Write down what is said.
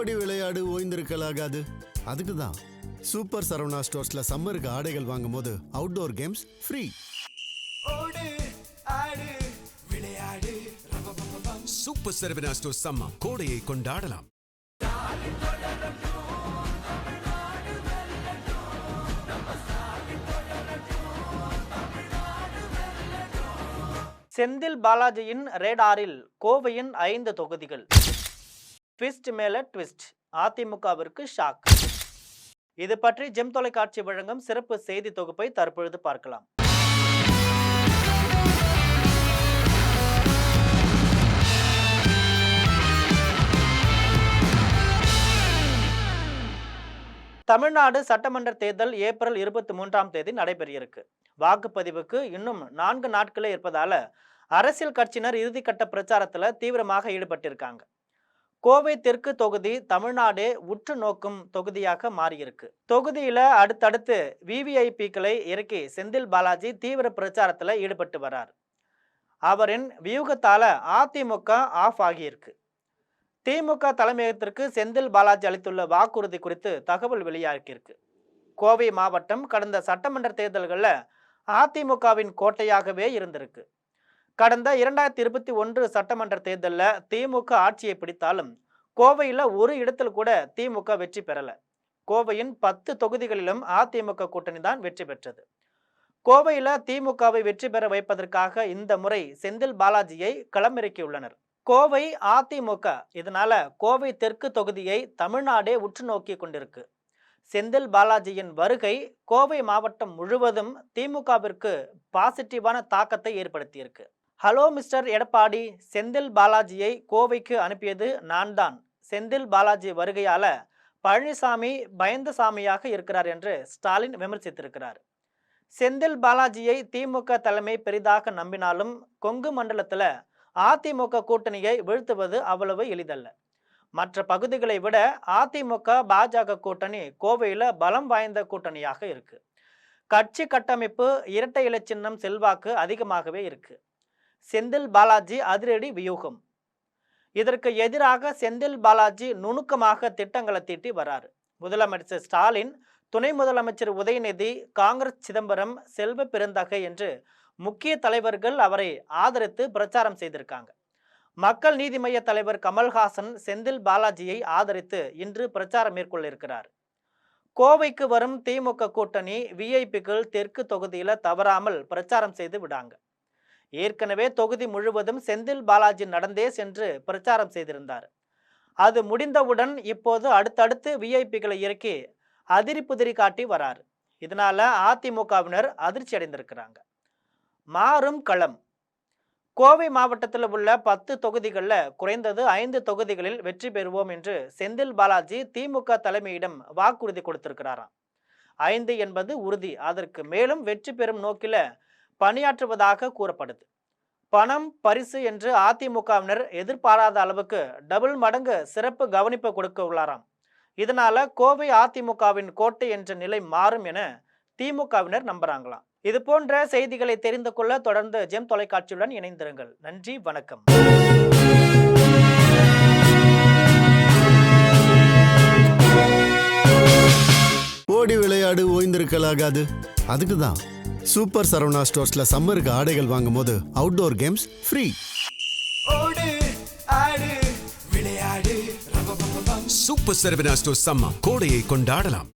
ஓடி விளையாடு ஓய்ந்திருக்கலாகாது. அதுக்கு தான் சூப்பர் சரவணா ஸ்டோர்ஸ்ல சம்மருக்கு ஆடைகள் வாங்கும் போது outdoor games free. Super Saravana stores சம்மா கோடையை கொண்டாடலாம். செந்தில் பாலாஜியின் ரேடாரில் கோவையின் 5 தொகுதிகள். ட்விஸ்ட் மேல ட்விஸ்ட், அதிமுகவிற்கு ஷாக். இது பற்றி ஜெம் தொலைக்காட்சி வழங்கும் சிறப்பு செய்தி தொகுப்பை தற்பொழுது பார்க்கலாம். தமிழ்நாடு சட்டமன்ற தேர்தல் ஏப்ரல் 23ஆம் தேதி நடைபெற இருக்கு. வாக்குப்பதிவுக்கு இன்னும் 4 நாட்களே இருப்பதால அரசியல் கட்சியினர் இறுதிக்கட்ட பிரச்சாரத்துல தீவிரமாக ஈடுபட்டிருக்காங்க. கோவை தெற்கு தொகுதி தமிழ்நாடே உற்று நோக்கும் தொகுதியாக மாறியிருக்கு. தொகுதியில அடுத்தடுத்து விவிஐபிக்களை இறக்கி செந்தில் பாலாஜி தீவிர பிரச்சாரத்துல ஈடுபட்டு வர்றார். அவரின் வியூகத்தால அதிமுக ஆஃப் ஆகியிருக்கு. திமுக தலைமையகத்திற்கு செந்தில் பாலாஜி அளித்துள்ள வாக்குறுதி குறித்து தகவல் வெளியாகியிருக்கு. கோவை மாவட்டம் கடந்த சட்டமன்ற தேர்தல்களில் அதிமுகவின் கோட்டையாகவே இருந்திருக்கு. கடந்த 2021 சட்டமன்ற தேர்தலில் திமுக ஆட்சியை பிடித்தாலும் கோவையில் ஒரு இடத்தில் கூட திமுக வெற்றி பெறல. கோவையின் 10 தொகுதிகளிலும் அதிமுக கூட்டணி தான் வெற்றி பெற்றது. கோவையில் திமுகவை வெற்றி பெற வைப்பதற்காக இந்த முறை செந்தில் பாலாஜியை களமிறக்கியுள்ளனர். கோவை அதிமுக இதனால கோவை தெற்கு தொகுதியை தமிழ்நாடே உற்று நோக்கி கொண்டிருக்கு. செந்தில் பாலாஜியின் வருகை கோவை மாவட்டம் முழுவதும் திமுகவிற்கு பாசிட்டிவான தாக்கத்தை ஏற்படுத்தியிருக்கு. ஹலோ மிஸ்டர் எடப்பாடி, செந்தில் பாலாஜியை கோவைக்கு அனுப்பியது நான் தான். செந்தில் பாலாஜி வருகையால பழனிசாமி பயந்த சாமியாக இருக்கிறார் என்று ஸ்டாலின் விமர்சித்திருக்கிறார். செந்தில் பாலாஜியை திமுக தலைமை பெரிதாக நம்பினாலும் கொங்கு மண்டலத்துல அதிமுக கூட்டணியை வீழ்த்துவது அவ்வளவு எளிதல்ல. மற்ற பகுதிகளை விட அதிமுக பாஜக கூட்டணி கோவையில் பலம் வாய்ந்த கூட்டணியாக இருக்கு. கட்சி கட்டமைப்பு, இரட்டை இலை சின்னம் செல்வாக்கு அதிகமாகவே இருக்கு. செந்தில் பாலாஜி அதிரடி வியூகம். இதற்கு எதிராக செந்தில் பாலாஜி நுணுக்கமாக திட்டங்களை தீட்டி வராரு. முதலமைச்சர் ஸ்டாலின், துணை முதலமைச்சர் உதயநிதி, காங்கிரஸ் சிதம்பரம், செல்வ பெருந்தகை என்று முக்கிய தலைவர்கள் அவரை ஆதரித்து பிரச்சாரம் செய்திருக்காங்க. மக்கள் நீதி மய்ய தலைவர் கமல்ஹாசன் செந்தில் பாலாஜியை ஆதரித்து இன்று பிரச்சாரம் மேற்கொள்ள இருக்கிறார். கோவைக்கு வரும் திமுக கூட்டணி விஐபிக்கள் தெற்கு தொகுதியில தவறாமல் பிரச்சாரம் செய்து விடாங்க. ஏற்கனவே தொகுதி முழுவதும் செந்தில் பாலாஜி நடந்தே சென்று பிரச்சாரம் செய்திருந்தார். அது முடிந்தவுடன் இப்போது அடுத்தடுத்து விஐபிக்களை இறக்கி அதிரி புதிரி காட்டி வராரு. இதனால அதிமுகவினர் அதிர்ச்சி அடைந்திருக்கிறாங்க. மாறும் களம். கோவை மாவட்டத்தில் உள்ள 10 தொகுதிகளில் குறைந்தது 5 தொகுதிகளில் வெற்றி பெறுவோம் என்று செந்தில் பாலாஜி திமுக தலைமையிடம் வாக்குறுதி கொடுத்திருக்கிறாராம். 5 என்பது உறுதி. அதற்கு மேலும் வெற்றி பெறும் நோக்கில பணியாற்றுவதாக கூறப்படுது. பணம், பரிசு என்று அதிமுகவினர் எதிர்பாராத அளவுக்கு டபுள் மடங்கு சிறப்பு கவனிப்பு கொடுக்க உள்ளாராம். இதனால கோவை அதிமுகவின் கோட்டை என்ற நிலை மாறும் என திமுகவினர் நம்புறாங்களாம். இது போன்ற செய்திகளை தெரிந்து கொள்ள தொடர்ந்து ஜெம் தொலைக்காட்சியுடன் இணைந்திருங்கள். நன்றி, வணக்கம். ஓடி விளையாடு ஓய்ந்திருக்கலாகாது. அதுக்கு தான் சூப்பர் சரவணா ஸ்டோர்ஸ்ல சம்மருக்கு ஆடைகள் வாங்கும் போது outdoor games free. Super Saravana stores சம்மா கோடையை கொண்டாடலாம்.